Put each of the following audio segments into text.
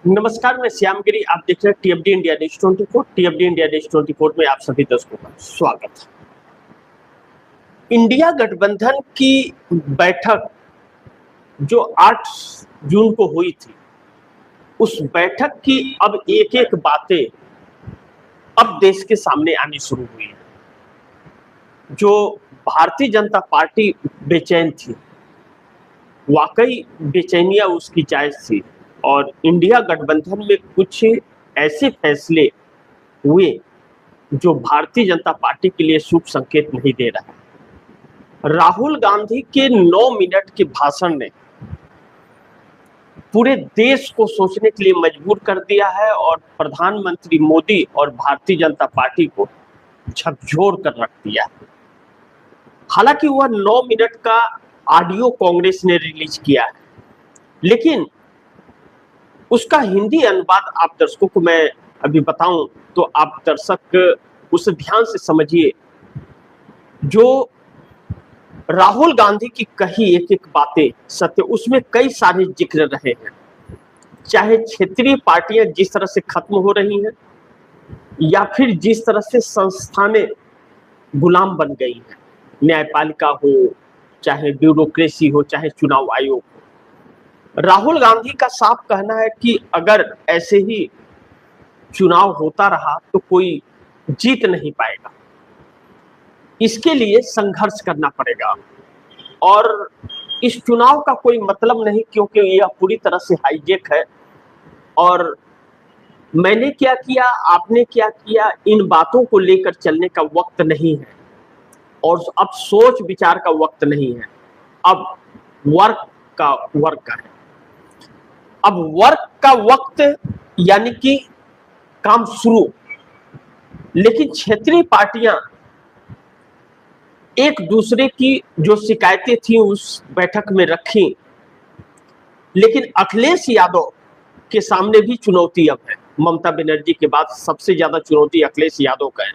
नमस्कार, मैं श्यामगिरी। आप देख रहे हैं टीएफडी इंडिया न्यूज 24। टीएफडी इंडिया न्यूज 24 में आप सभी दर्शकों का स्वागत है। इंडिया गठबंधन की बैठक जो 8 जून को हुई थी, उस बैठक की अब एक एक बातें अब देश के सामने आनी शुरू हुई है। जो भारतीय जनता पार्टी बेचैन थी, वाकई बेचैनियां उसकी जायज थी, और इंडिया गठबंधन में कुछ ऐसे फैसले हुए जो भारतीय जनता पार्टी के लिए शुभ संकेत नहीं दे रहा है। राहुल गांधी के 9 मिनट के भाषण ने पूरे देश को सोचने के लिए मजबूर कर दिया है और प्रधानमंत्री मोदी और भारतीय जनता पार्टी को झकझोर कर रख दिया है। हालांकि वह 9 मिनट का ऑडियो कांग्रेस ने रिलीज किया है, लेकिन उसका हिंदी अनुवाद आप दर्शकों को मैं अभी बताऊं तो आप दर्शक उसे ध्यान से समझिए। जो राहुल गांधी की कही एक एक बातें सत्य, उसमें कई सारे जिक्र रहे हैं। चाहे क्षेत्रीय पार्टियां जिस तरह से खत्म हो रही हैं, या फिर जिस तरह से संस्थानें गुलाम बन गई हैं, न्यायपालिका हो, चाहे ब्यूरोक्रेसी हो, चाहे चुनाव आयोग हो। राहुल गांधी का साफ कहना है कि अगर ऐसे ही चुनाव होता रहा तो कोई जीत नहीं पाएगा, इसके लिए संघर्ष करना पड़ेगा। और इस चुनाव का कोई मतलब नहीं, क्योंकि यह पूरी तरह से हाईजेक है। और मैंने क्या किया, आपने क्या किया, इन बातों को लेकर चलने का वक्त नहीं है, और अब सोच विचार का वक्त नहीं है। अब वर्क है। अब वर्क का वक्त, यानी कि काम शुरू। लेकिन क्षेत्रीय पार्टियां एक दूसरे की जो शिकायतें थी उस बैठक में रखी, लेकिन अखिलेश यादव के सामने भी चुनौती अब है। ममता बनर्जी के बाद सबसे ज्यादा चुनौती अखिलेश यादव का है।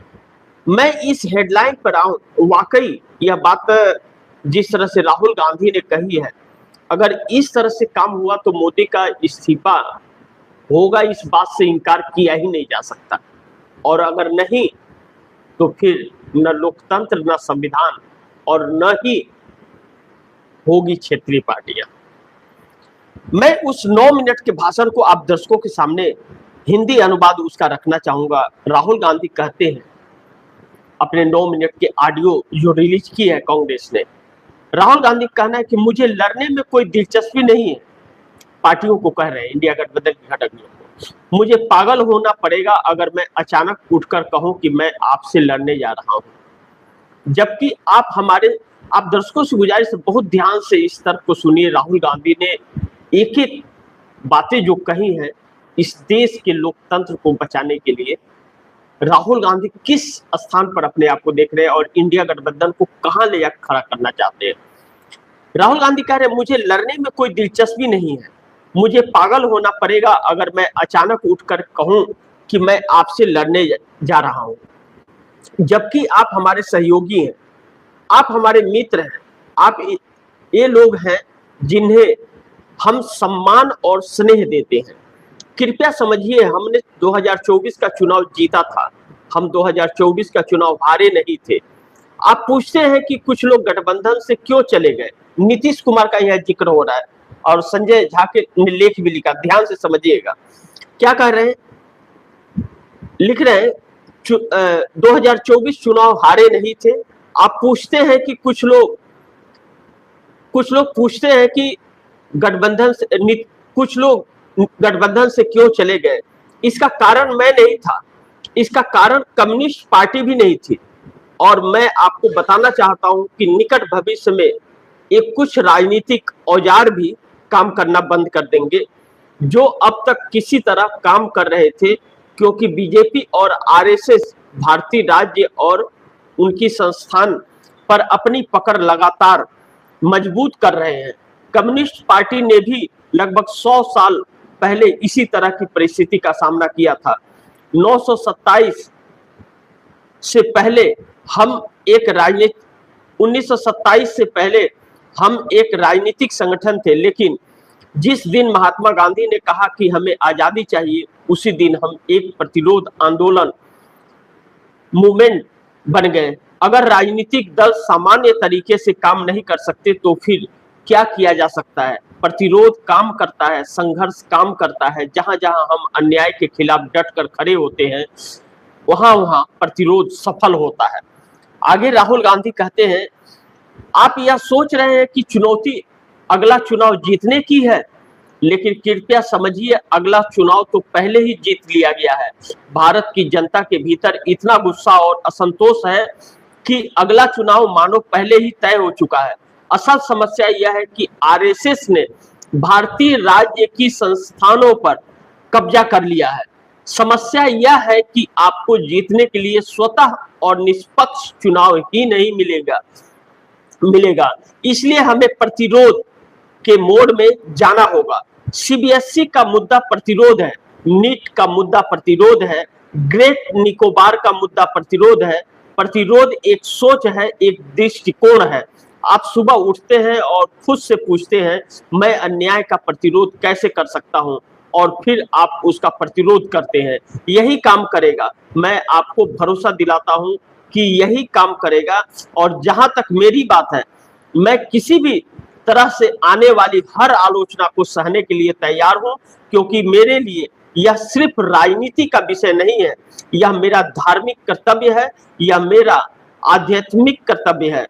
मैं इस हेडलाइन पर आऊं, वाकई यह बात जिस तरह से राहुल गांधी ने कही है, अगर इस तरह से काम हुआ तो मोदी का इस्तीफा होगा, इस बात से इनकार किया ही नहीं जा सकता। और अगर नहीं तो फिर न लोकतंत्र, न संविधान, और न ही होगी क्षेत्रीय पार्टियां। मैं उस 9 मिनट के भाषण को आप दर्शकों के सामने हिंदी अनुवाद उसका रखना चाहूंगा। राहुल गांधी कहते हैं अपने 9 मिनट के ऑडियो जो रिलीज की है कांग्रेस ने, राहुल गांधी का कहना है कि मुझे लड़ने में कोई दिलचस्पी नहीं है। पार्टियों को कह रहे हैं, इंडिया गठबंधन के घटक को, मुझे पागल होना पड़ेगा अगर मैं अचानक उठकर कहूं कि मैं आपसे लड़ने जा रहा हूं। जबकि आप दर्शकों से गुजारिश है, बहुत ध्यान से इस तर्क को सुनिए। राहुल गांधी ने एक एक बातें जो कही हैं इस देश के लोकतंत्र को बचाने के लिए, राहुल गांधी किस स्थान पर अपने आप को देख रहे हैं और इंडिया गठबंधन को कहां ले जाकर खड़ा करना चाहते हैं। राहुल गांधी कह रहे हैं, मुझे लड़ने में कोई दिलचस्पी नहीं है, मुझे पागल होना पड़ेगा अगर मैं अचानक उठकर कहूं कि मैं आपसे लड़ने जा रहा हूं। जबकि आप हमारे सहयोगी हैं, आप हमारे मित्र हैं, आप ये लोग हैं जिन्हें हम सम्मान और स्नेह देते हैं। कृपया समझिए, हमने 2024 का चुनाव जीता था, हम 2024 का चुनाव हारे नहीं थे। आप पूछते हैं कि कुछ लोग गठबंधन से क्यों चले गए। नीतीश कुमार का यह जिक्र हो रहा है और संजय झा के ने लेख भी लिखा, ध्यान से समझिएगा क्या कह रहे हैं। लिख रहे हैं 2024 चुनाव हारे नहीं थे। आप पूछते हैं कि कुछ लोग पूछते हैं कि कुछ लोग गठबंधन से क्यों चले गए। इसका कारण मैं नहीं था, इसका कारण कम्युनिस्ट पार्टी भी नहीं थी। और मैं आपको बताना चाहता हूं कि निकट भविष्य में एक कुछ राजनीतिक औजार भी काम करना बंद कर देंगे, जो अब तक किसी तरह काम कर रहे थे, क्योंकि बीजेपी और आरएसएस भारतीय राज्य और उनकी संस्थान पर अपनी पकड़ लगातार मजबूत कर रहे हैं। कम्युनिस्ट पार्टी ने भी लगभग 100 साल पहले इसी तरह की परिस्थिति का सामना किया था। 1927 से पहले हम एक राजनीतिक 1927 से पहले हम एक राजनीतिक संगठन थे, लेकिन जिस दिन महात्मा गांधी ने कहा कि हमें आजादी चाहिए, उसी दिन हम एक प्रतिरोध आंदोलन मूवमेंट बन गए। अगर राजनीतिक दल सामान्य तरीके से काम नहीं कर सकते तो फिर क्या किया जा सकता है? प्रतिरोध काम करता है, संघर्ष काम करता है। जहां जहां हम अन्याय के खिलाफ डटकर खड़े होते हैं, वहां वहां प्रतिरोध सफल होता है। आगे राहुल गांधी कहते हैं, आप यह सोच रहे हैं कि चुनौती अगला चुनाव जीतने की है, लेकिन कृपया समझिए अगला चुनाव तो पहले ही जीत लिया गया है। भारत की जनता के भीतर इतना गुस्सा और असंतोष है कि अगला चुनाव मानो पहले ही तय हो चुका है। असल समस्या यह है कि आरएसएस ने भारतीय राज्य की संस्थानों पर कब्जा कर लिया है। समस्या यह है कि आपको जीतने के लिए स्वतः और निष्पक्ष चुनाव ही नहीं मिलेगा। इसलिए हमें प्रतिरोध के मोड में जाना होगा। सीबीएसई का मुद्दा प्रतिरोध है, नीट का मुद्दा प्रतिरोध है, ग्रेट निकोबार का मुद्दा प्रतिरोध है। प्रतिरोध एक सोच है, एक दृष्टिकोण है। आप सुबह उठते हैं और खुद से पूछते हैं, मैं अन्याय का प्रतिरोध कैसे कर सकता हूं, और फिर आप उसका प्रतिरोध करते हैं। यही काम करेगा। मैं आपको भरोसा दिलाता हूं कि यही काम करेगा। और जहां तक मेरी बात है, मैं किसी भी तरह से आने वाली हर आलोचना को सहने के लिए तैयार हूं, क्योंकि मेरे लिए यह सिर्फ राजनीति का विषय नहीं है, यह मेरा धार्मिक कर्तव्य है, यह मेरा आध्यात्मिक कर्तव्य है।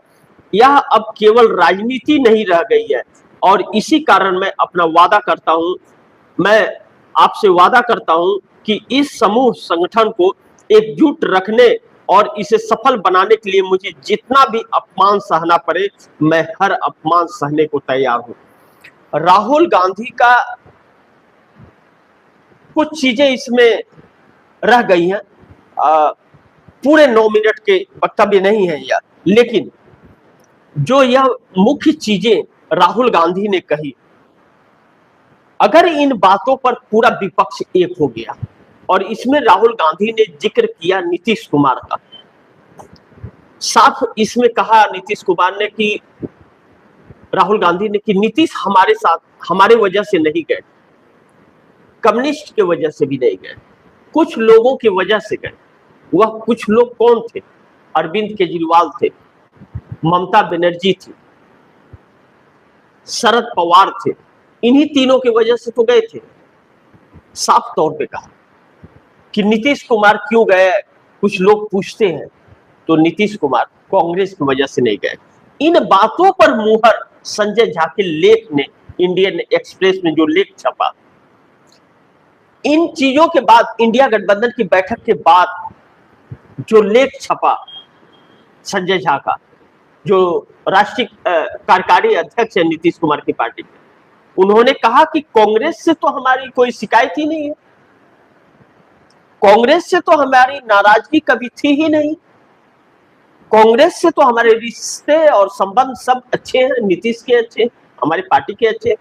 यह अब केवल राजनीति नहीं रह गई है। और इसी कारण मैं अपना वादा करता हूं, मैं आपसे वादा करता हूं कि इस समूह संगठन को एकजुट रखने और इसे सफल बनाने के लिए मुझे जितना भी अपमान सहना पड़े, मैं हर अपमान सहने को तैयार हूं। राहुल गांधी का कुछ चीजें इसमें रह गई हैं, पूरे 9 मिनट के वक्तव्य नहीं है यह, लेकिन जो यह मुख्य चीजें राहुल गांधी ने कही, अगर इन बातों पर पूरा विपक्ष एक हो गया, और इसमें राहुल गांधी ने जिक्र किया नीतीश कुमार का, साफ इसमें कहा नीतीश कुमार ने कि राहुल गांधी ने कि नीतीश हमारे साथ हमारे वजह से नहीं गए, कम्युनिस्ट के वजह से भी नहीं गए, कुछ लोगों की वजह से गए। वह कुछ लोग कौन थे? अरविंद केजरीवाल थे, ममता बनर्जी थी, शरद पवार थे। इन्हीं तीनों की वजह से तो गए थे। साफ तौर पे कहा कि नीतीश कुमार क्यों गए, कुछ लोग पूछते हैं, तो नीतीश कुमार कांग्रेस की वजह से नहीं गए। इन बातों पर मुहर संजय झा के लेख ने, इंडियन एक्सप्रेस में जो लेख छपा, इन चीजों के बाद, इंडिया गठबंधन की बैठक के बाद जो लेख छपा संजय झा का, जो राष्ट्रीय कार्यकारी अध्यक्ष है नीतीश कुमार की पार्टी के, उन्होंने कहा कि कांग्रेस से तो हमारी कोई शिकायत ही नहीं है, कांग्रेस से तो हमारी नाराजगी कभी थी ही नहीं, कांग्रेस से तो हमारे रिश्ते और संबंध सब अच्छे हैं, नीतीश के अच्छे, हमारी पार्टी के अच्छे।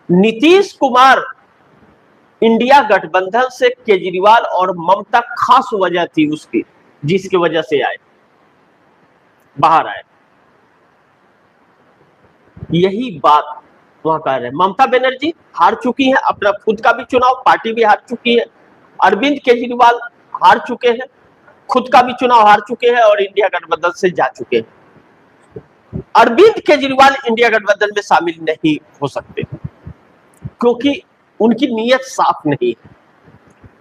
नीतीश कुमार इंडिया गठबंधन से केजरीवाल और ममता खास वजह थी उसकी, जिसकी वजह से आए, बाहर आए। यही बात वहां कह रहे हैं। ममता बनर्जी हार चुकी है अपना खुद का भी चुनाव, पार्टी भी हार चुकी है। अरविंद केजरीवाल हार चुके हैं, खुद का भी चुनाव हार चुके हैं और इंडिया गठबंधन से जा चुके हैं। अरविंद केजरीवाल इंडिया गठबंधन में शामिल नहीं हो सकते, क्योंकि उनकी नीयत साफ नहीं है।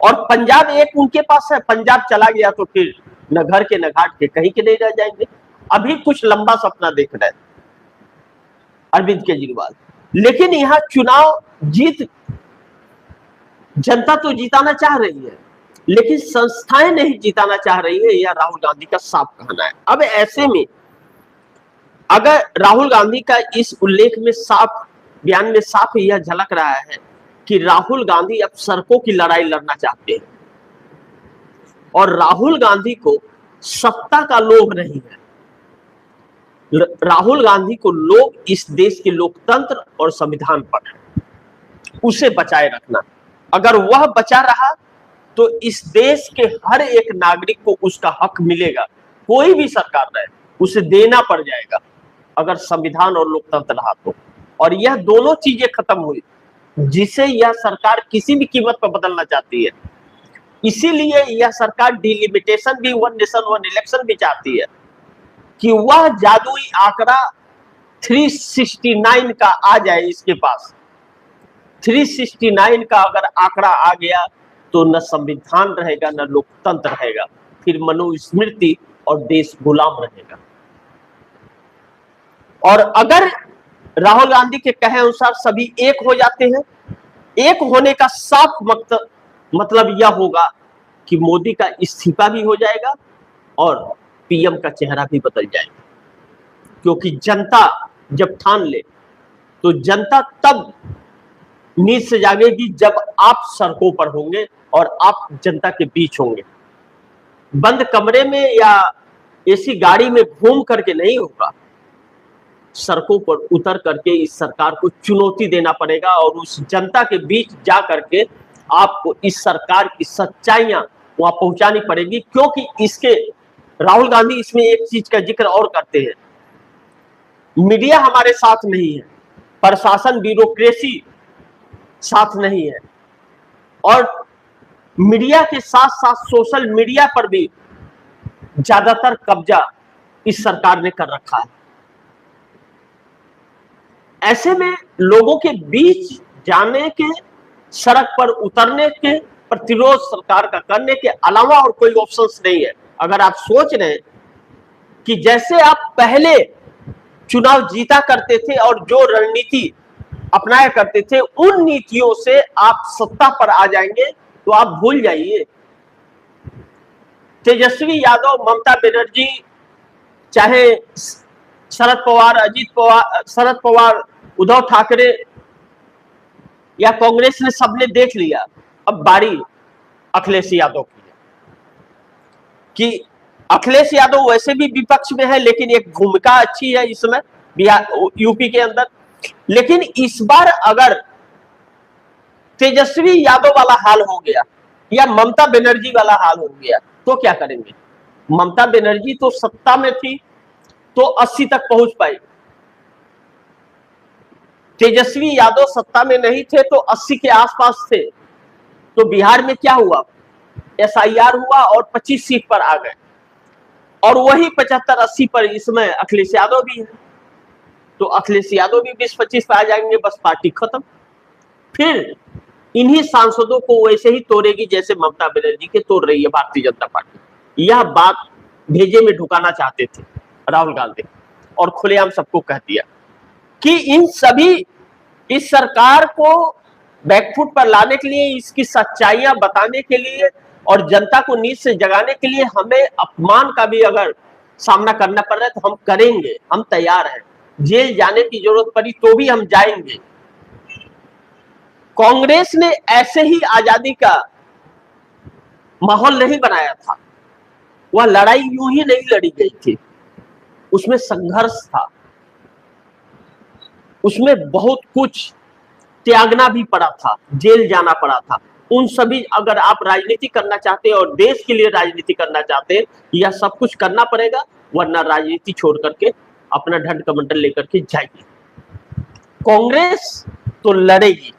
और पंजाब एक उनके पास है, पंजाब चला गया तो फिर न घर के न घाट के, कहीं के नहीं रह जाएंगे। अभी कुछ लंबा सपना देख रहे हैं अरविंद केजरीवाल, लेकिन यहां चुनाव जीत, जनता तो जिताना चाह रही है, लेकिन संस्थाएं नहीं जिताना चाह रही है, यह राहुल गांधी का साफ कहना है। अब ऐसे में अगर राहुल गांधी का इस उल्लेख में साफ, बयान में साफ यह झलक रहा है कि राहुल गांधी अब सड़कों की लड़ाई लड़ना चाहते हैं, और राहुल गांधी को सत्ता का लोभ नहीं है। राहुल गांधी को लोग इस देश के लोकतंत्र और संविधान पर है, उसे बचाए रखना। अगर वह बचा रहा तो इस देश के हर एक नागरिक को उसका हक मिलेगा, कोई भी सरकार रहे उसे देना पड़ जाएगा, अगर संविधान और लोकतंत्र रहा तो। और यह दोनों चीजें खत्म हुई जिसे यह सरकार किसी भी कीमत पर बदलना चाहती है। इसीलिए यह सरकार डिलिमिटेशन भी, वन नेशन वन इलेक्शन भी चाहती है कि वह जादुई आंकड़ा 369 का आ जाए इसके पास। 369 का अगर आंकड़ा आ गया तो न संविधान रहेगा न लोकतंत्र रहेगा, फिर मनुस्मृति और देश गुलाम रहेगा। और अगर राहुल गांधी के कहे अनुसार सभी एक हो जाते हैं, एक होने का साफ मतलब यह होगा कि मोदी का इस्तीफा भी हो जाएगा और पीएम का चेहरा भी बदल जाएगा। क्योंकि जनता जब ठान ले तो जनता तब नींद से जागेगी जब आप सड़कों पर होंगे और आप जनता के बीच होंगे। बंद कमरे में या एसी गाड़ी में घूम करके नहीं होगा, सड़कों पर उतर करके इस सरकार को चुनौती देना पड़ेगा और उस जनता के बीच जा करके आपको इस सरकार की सच्चाइयां वहां पहुंचानी पड़ेगी। क्योंकि इसके राहुल गांधी इसमें एक चीज का जिक्र और करते हैं, मीडिया हमारे साथ नहीं है, प्रशासन ब्यूरोक्रेसी साथ नहीं है, और मीडिया के साथ साथ सोशल मीडिया पर भी ज्यादातर कब्जा इस सरकार ने कर रखा है। ऐसे में लोगों के बीच जाने के, सड़क पर उतरने के, प्रतिरोध सरकार का करने के अलावा और कोई ऑप्शंस नहीं है। अगर आप सोच रहे हैं कि जैसे आप पहले चुनाव जीता करते थे और जो रणनीति अपनाया करते थे उन नीतियों से आप सत्ता पर आ जाएंगे तो आप भूल जाइए। तेजस्वी यादव, ममता बनर्जी, चाहे शरद पवार, अजीत पवार, शरद पवार, उद्धव ठाकरे या कांग्रेस ने सबने देख लिया। अब बारी अखिलेश यादव की है कि अखिलेश यादव वैसे भी विपक्ष में है लेकिन एक भूमिका अच्छी है इसमें बिहार यूपी के अंदर। लेकिन इस बार अगर तेजस्वी यादव वाला हाल हो गया या ममता बनर्जी वाला हाल हो गया तो क्या करेंगे? ममता बनर्जी तो सत्ता में थी तो 80 तक पहुंच पाई, तेजस्वी यादव सत्ता में नहीं थे तो 80 के आसपास थे। तो बिहार में क्या हुआ? एसआईआर हुआ और 25 सीट पर आ गए, और वही 75-80 पर इसमें अखिलेश यादव भी है। तो अखिलेश यादव भी 20-25 पे आ जाएंगे, बस पार्टी खत्म। फिर इन्हीं सांसदों को वैसे ही तोड़ेगी जैसे ममता बनर्जी के तोड़ रही है भारतीय जनता पार्टी। यह बात भेजे में ढुकाना चाहते थे राहुल गांधी और खुलेआम सबको कह दिया कि इन सभी इस सरकार को बैकफुट पर लाने के लिए, इसकी सच्चाइयां बताने के लिए और जनता को नींद से जगाने के लिए हमें अपमान का भी अगर सामना करना पड़ रहा है तो हम करेंगे, हम तैयार हैं। जेल जाने की जरूरत पड़ी तो भी हम जाएंगे। कांग्रेस ने ऐसे ही आजादी का माहौल नहीं बनाया था, वह लड़ाई यूं ही नहीं लड़ी गई थी, उसमें संघर्ष था, उसमें बहुत कुछ त्यागना भी पड़ा था, जेल जाना पड़ा था। उन सभी, अगर आप राजनीति करना चाहते और देश के लिए राजनीति करना चाहते, यह सब कुछ करना पड़ेगा, वरना राजनीति छोड़ करके अपना ढंड कमंडल लेकर के जाइए। कांग्रेस तो लड़ेगी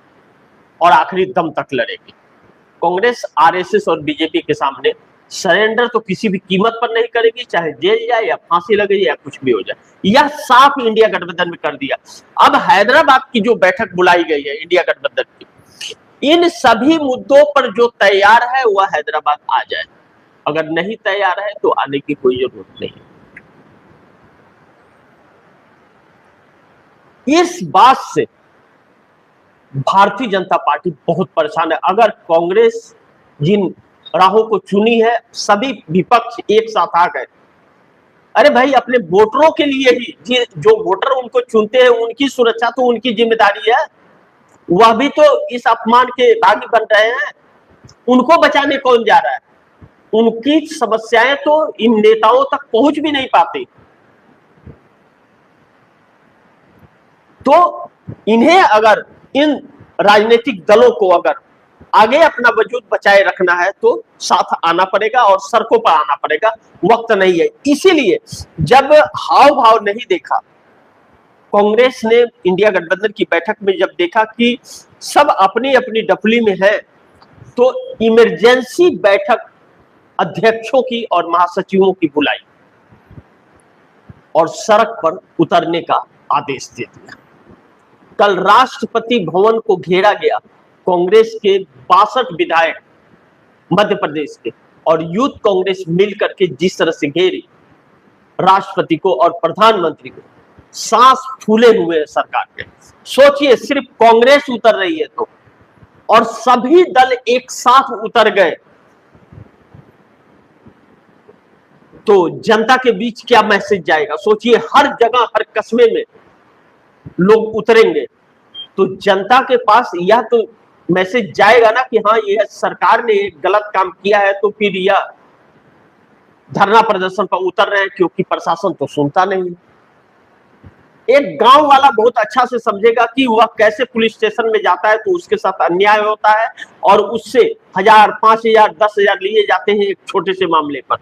और आखिरी दम तक लड़ेगी। कांग्रेस आरएसएस और बीजेपी के सामने सरेंडर तो किसी भी कीमत पर नहीं करेगी, चाहे जेल जाए या फांसी लगे या कुछ भी हो जाए। यह साफ इंडिया गठबंधन में कर दिया। अब हैदराबाद की जो बैठक बुलाई गई है इंडिया गठबंधन की, इन सभी मुद्दों पर जो तैयार है वह हैदराबाद आ जाए, अगर नहीं तैयार है तो आने की कोई जरूरत नहीं। इस बात से भारतीय जनता पार्टी बहुत परेशान है। अगर कांग्रेस जिन राहों को चुनी है, सभी विपक्ष एक साथ आ गए, अरे भाई अपने वोटरों के लिए ही, जो वोटर उनको चुनते हैं उनकी सुरक्षा तो उनकी जिम्मेदारी है, वह भी तो इस अपमान के भागी बन रहे हैं। उनको बचाने कौन जा रहा है? उनकी समस्याएं तो इन नेताओं तक पहुंच भी नहीं पाती। तो इन्हें, अगर इन राजनीतिक दलों को अगर आगे अपना वजूद बचाए रखना है तो साथ आना पड़ेगा और सड़कों पर आना पड़ेगा। वक्त नहीं है। इसीलिए जब हाव भाव नहीं देखा, कांग्रेस ने इंडिया गठबंधन की बैठक में जब देखा कि सब अपनी अपनी डफली में है, तो इमरजेंसी बैठक अध्यक्षों की और महासचिवों की बुलाई और सड़क पर उतरने का आदेश दे दिया। कल राष्ट्रपति भवन को घेरा गया। कांग्रेस के 62 विधायक मध्य प्रदेश के और यूथ कांग्रेस मिलकर के जिस तरह से घेरी राष्ट्रपति को और प्रधानमंत्री को, सांस फूले हुए हैं सरकार के। सोचिए, सिर्फ कांग्रेस उतर रही है तो, और सभी दल एक साथ उतर गए तो जनता के बीच क्या मैसेज जाएगा। सोचिए, हर जगह हर कस्बे में लोग उतरेंगे तो जनता के पास यह तो मैसेज जाएगा ना कि हाँ, यह सरकार ने गलत काम किया है, तो फिर यह धरना प्रदर्शन पर उतर रहे हैं क्योंकि प्रशासन तो सुनता नहीं। एक गांव वाला बहुत अच्छा से समझेगा कि वह कैसे पुलिस स्टेशन में जाता है तो उसके साथ अन्याय होता है और उससे 1000, 5000, 10,000 लिए जाते हैं एक छोटे से मामले पर।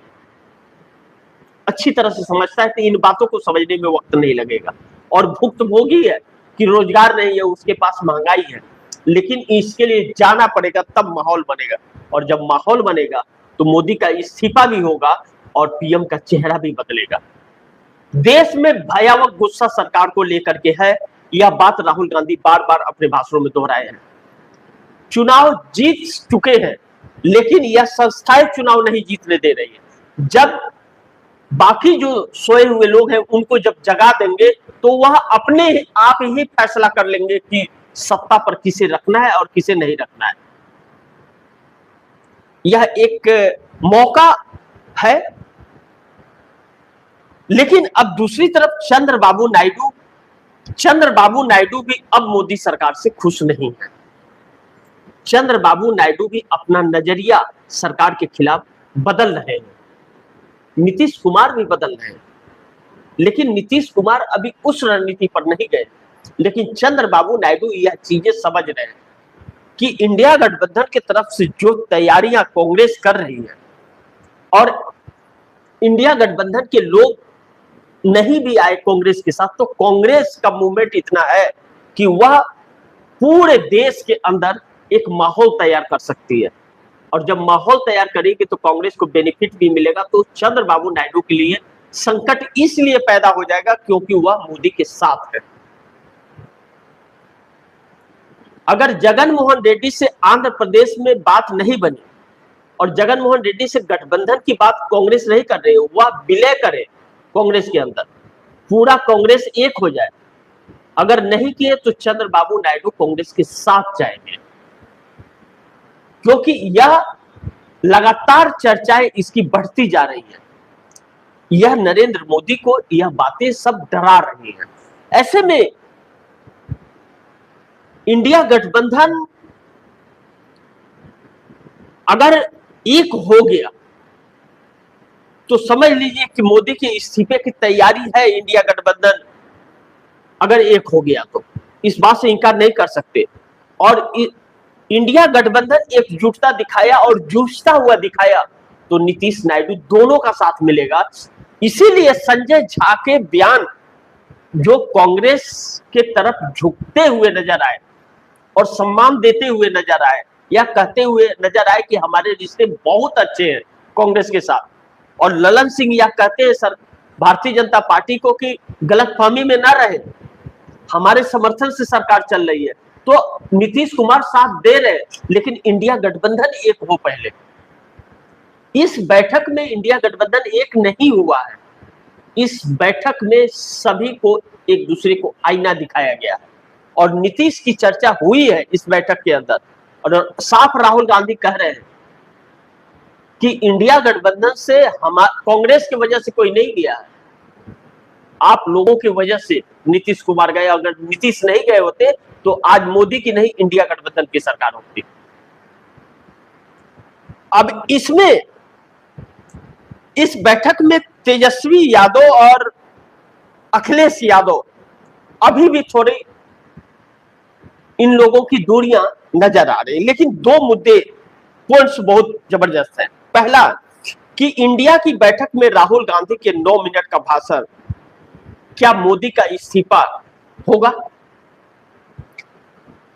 अच्छी तरह से समझता है कि इन बातों को समझने में वक्त नहीं लगेगा। और भुक्तभोगी है कि रोजगार नहीं है, उसके पास महंगाई है, लेकिन इसके लिए जाना पड़ेगा, तब माहौल बनेगा। और जब माहौल बनेगा तो मोदी का इस्तीफा भी होगा और पीएम का चेहरा भी बदलेगा। देश में भयावह गुस्सा सरकार को लेकर के है। यह बात राहुल गांधी बार बार अपने भाषणों में दोहराए हैं। चुनाव जीत चुके हैं, लेकिन यह संस्थाएं चुनाव नहीं जीतने दे रही है। जब बाकी जो सोए हुए लोग हैं उनको जब जगा देंगे तो वह अपने आप ही फैसला कर लेंगे कि सत्ता पर किसे रखना है और किसे नहीं रखना है। यह एक मौका है। लेकिन अब दूसरी तरफ चंद्रबाबू नायडू भी अब मोदी सरकार से खुश नहीं है। चंद्रबाबू नायडू भी अपना नजरिया सरकार के खिलाफ बदल रहे हैं। नीतीश कुमार भी बदल रहे हैं, लेकिन नीतीश कुमार अभी उस रणनीति पर नहीं गए। लेकिन चंद्रबाबू नायडू यह चीजें समझ रहे हैं कि इंडिया गठबंधन की तरफ से जो तैयारियां कांग्रेस कर रही है और इंडिया गठबंधन के लोग नहीं भी आए कांग्रेस के साथ, तो कांग्रेस का मूवमेंट इतना है कि वह पूरे देश के अंदर एक माहौल तैयार कर सकती है। और जब माहौल तैयार करेगी तो कांग्रेस को बेनिफिट भी मिलेगा। तो चंद्रबाबू नायडू के लिए संकट इसलिए पैदा हो जाएगा क्योंकि वह मोदी के साथ है। अगर जगन मोहन रेड्डी से आंध्र प्रदेश में बात नहीं बनी और जगन मोहन रेड्डी से गठबंधन की बात कांग्रेस नहीं कर रही हो, वह विलय करे कांग्रेस के अंदर, पूरा कांग्रेस एक हो जाए, अगर नहीं किए तो चंद्रबाबू नायडू कांग्रेस के साथ जाएंगे। क्योंकि यह लगातार चर्चाएं इसकी बढ़ती जा रही है। यह नरेंद्र मोदी को यह बातें सब डरा रही हैं। ऐसे में इंडिया गठबंधन अगर एक हो गया तो समझ लीजिए कि मोदी के इस्तीफे की तैयारी है। इंडिया गठबंधन अगर एक हो गया तो इस बात से इनकार नहीं कर सकते। और इंडिया गठबंधन एकजुटता दिखाया और जूझता हुआ दिखाया तो नीतीश नायडू दोनों का साथ मिलेगा। इसीलिए संजय झा के बयान जो कांग्रेस के तरफ झुकते हुए नजर आए और सम्मान देते हुए नजर आए, या कहते हुए नजर आए कि हमारे रिश्ते बहुत अच्छे हैं कांग्रेस के साथ, और ललन सिंह यह कहते हैं सर भारतीय जनता पार्टी को कि गलतफहमी में ना रहे, हमारे समर्थन से सरकार चल रही है, तो नीतीश कुमार साथ दे रहे, लेकिन इंडिया गठबंधन एक हो पहले। इस बैठक में इंडिया गठबंधन एक नहीं हुआ है। इस बैठक में सभी को एक दूसरे को आईना दिखाया गया है और नीतीश की चर्चा हुई है इस बैठक के अंदर। और साफ राहुल गांधी कह रहे हैं कि इंडिया गठबंधन से कांग्रेस की वजह से कोई नहीं गया है, आप लोगों की वजह से नीतीश कुमार गए। अगर नीतीश नहीं गए होते तो आज मोदी की नहीं इंडिया गठबंधन की सरकार होती। अब इसमें इस बैठक में तेजस्वी यादव और अखिलेश यादव अभी भी थोड़ी इन लोगों की दूरियां नजर आ रही, लेकिन दो मुद्दे पॉइंट्स बहुत जबरदस्त हैं। पहला कि इंडिया की बैठक में राहुल गांधी के 9 मिनट का भाषण क्या मोदी का इस्तीफा होगा।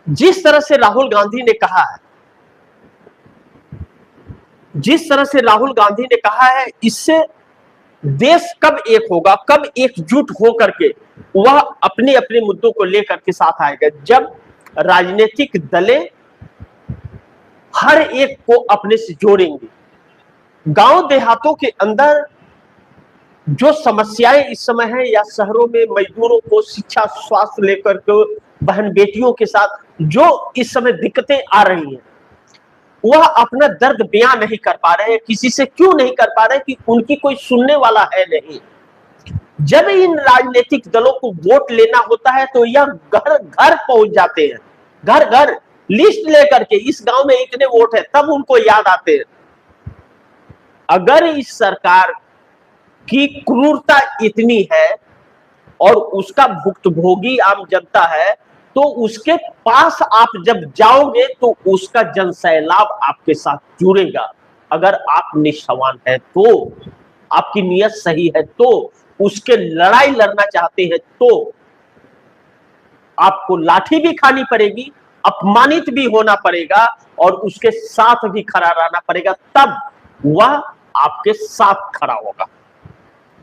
जिस तरह से राहुल गांधी ने कहा है, जिस तरह से राहुल गांधी ने कहा है, इससे देश कब एक होगा, कब एकजुट होकर के वह अपने अपने मुद्दों को लेकर के साथ आएगा, जब राजनीतिक दलें हर एक को अपने से जोड़ेंगे। गांव देहातों के अंदर जो समस्याएं इस समय है, या शहरों में मजदूरों को शिक्षा स्वास्थ्य लेकर के बहन बेटियों के साथ जो इस समय दिक्कतें आ रही हैं, वह अपना दर्द बयां नहीं कर पा रहे हैं। किसी से क्यों नहीं कर पा रहे हैं? कि उनकी कोई सुनने वाला है नहीं। जब इन राजनीतिक दलों को वोट लेना होता है तो यह घर घर पहुंच जाते हैं, घर घर लिस्ट लेकर के, इस गांव में इतने वोट है, तब उनको याद आते हैं। अगर इस सरकार की क्रूरता इतनी है और उसका भुक्तभोगी आम जनता है, तो उसके पास आप जब जाओगे तो उसका जनसैलाब आपके साथ जुड़ेगा। अगर आप निष्ठावान है तो, आपकी नीयत सही है तो, उसके लड़ाई लड़ना चाहते हैं तो आपको लाठी भी खानी पड़ेगी, अपमानित भी होना पड़ेगा और उसके साथ भी खड़ा रहना पड़ेगा, तब वह आपके साथ खड़ा होगा।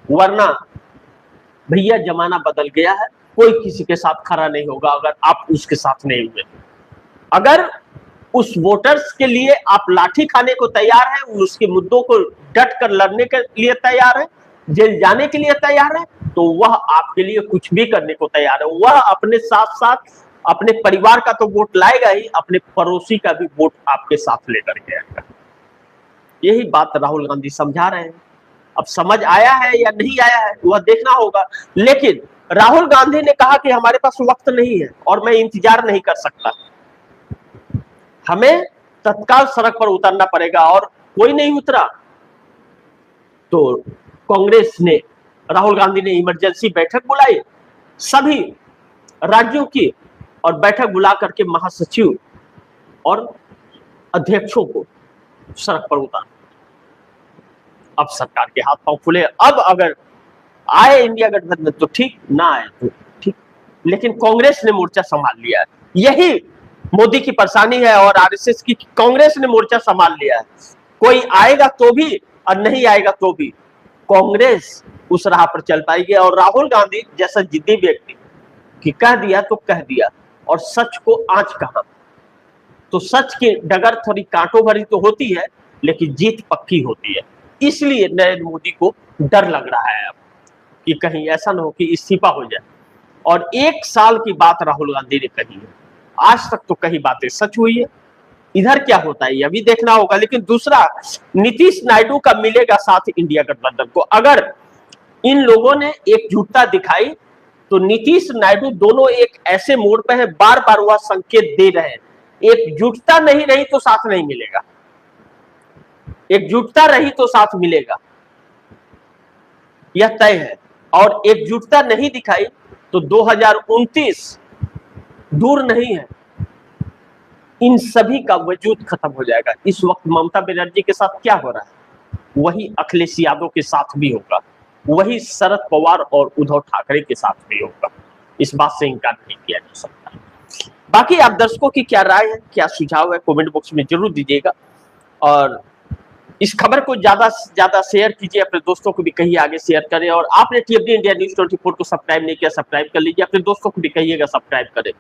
वरना भैया जमाना बदल गया है, कोई किसी के साथ खड़ा नहीं होगा अगर आप उसके साथ नहीं हुए। अगर उस वोटर्स के लिए आप लाठी खाने को तैयार हैं, उसके मुद्दों को डट कर लड़ने के लिए तैयार है, जेल जाने के लिए तैयार है, तो वह आपके लिए कुछ भी करने को तैयार है। वह अपने साथ साथ अपने परिवार का तो वोट लाएगा ही, अपने पड़ोसी का भी वोट आपके साथ लेकर के आएगा। यही बात राहुल गांधी समझा रहे हैं। अब समझ आया है या नहीं आया है वह देखना होगा, लेकिन राहुल गांधी ने कहा कि हमारे पास वक्त नहीं है और मैं इंतजार नहीं कर सकता, हमें तत्काल सड़क पर उतरना पड़ेगा। और कोई नहीं उतरा तो कांग्रेस ने, राहुल गांधी ने इमरजेंसी बैठक बुलाई सभी राज्यों की, और बैठक बुला करके महासचिव और अध्यक्षों को सड़क पर उतारा। अब सरकार के हाथ पांव खुले। अब अगर आए इंडिया गठबंधन तो ठीक, ना आए तो ठीक, लेकिन कांग्रेस ने मोर्चा संभाल लिया है। यही मोदी की परेशानी है और आरएसएस की, कांग्रेस ने मोर्चा संभाल लिया है। कोई आएगा तो भी और नहीं आएगा तो भी कांग्रेस उस राह पर चल पाएगी। और राहुल गांधी जैसा जिद्दी व्यक्ति कि कह दिया तो कह दिया, और सच को आंच कहा, तो सच की डगर थोड़ी कांटों भरी तो होती है, लेकिन जीत पक्की होती है। इसलिए नरेंद्र मोदी को डर लग रहा है अब कि कहीं ऐसा ना हो कि इस्तीफा हो जाए। और 1 साल की बात राहुल गांधी ने कही है, आज तक तो कई बातें सच हुई है। इधर क्या होता है ये अभी देखना होगा। लेकिन दूसरा, नीतीश नायडू का मिलेगा साथ इंडिया गठबंधन को। अगर इन लोगों ने एकजुटता दिखाई तो नीतीश नायडू दोनों एक ऐसे मोड़ पे है, बार बार वह संकेत दे रहे हैं, एकजुटता नहीं रही तो साथ नहीं मिलेगा, एकजुटता रही तो साथ मिलेगा, यह तय है। और एकजुटता नहीं दिखाई तो 2029 दूर नहीं है, इन सभी का वजूद खत्म हो जाएगा। इस वक्त ममता बनर्जी के साथ क्या हो रहा है, वही अखिलेश यादव के साथ भी होगा, वही शरद पवार और उद्धव ठाकरे के साथ भी होगा। इस बात से इनकार नहीं किया जा सकता। बाकी आप दर्शकों की क्या राय है, क्या सुझाव है, कमेंट बॉक्स में जरूर दीजिएगा। और इस खबर को ज्यादा से ज्यादा शेयर कीजिए, अपने दोस्तों को भी कहिए आगे शेयर करें। और आपने टीएफडी इंडिया न्यूज़ 24 को सब्सक्राइब नहीं किया, सब्सक्राइब कर लीजिए, अपने दोस्तों को भी कहिएगा सब्सक्राइब करें।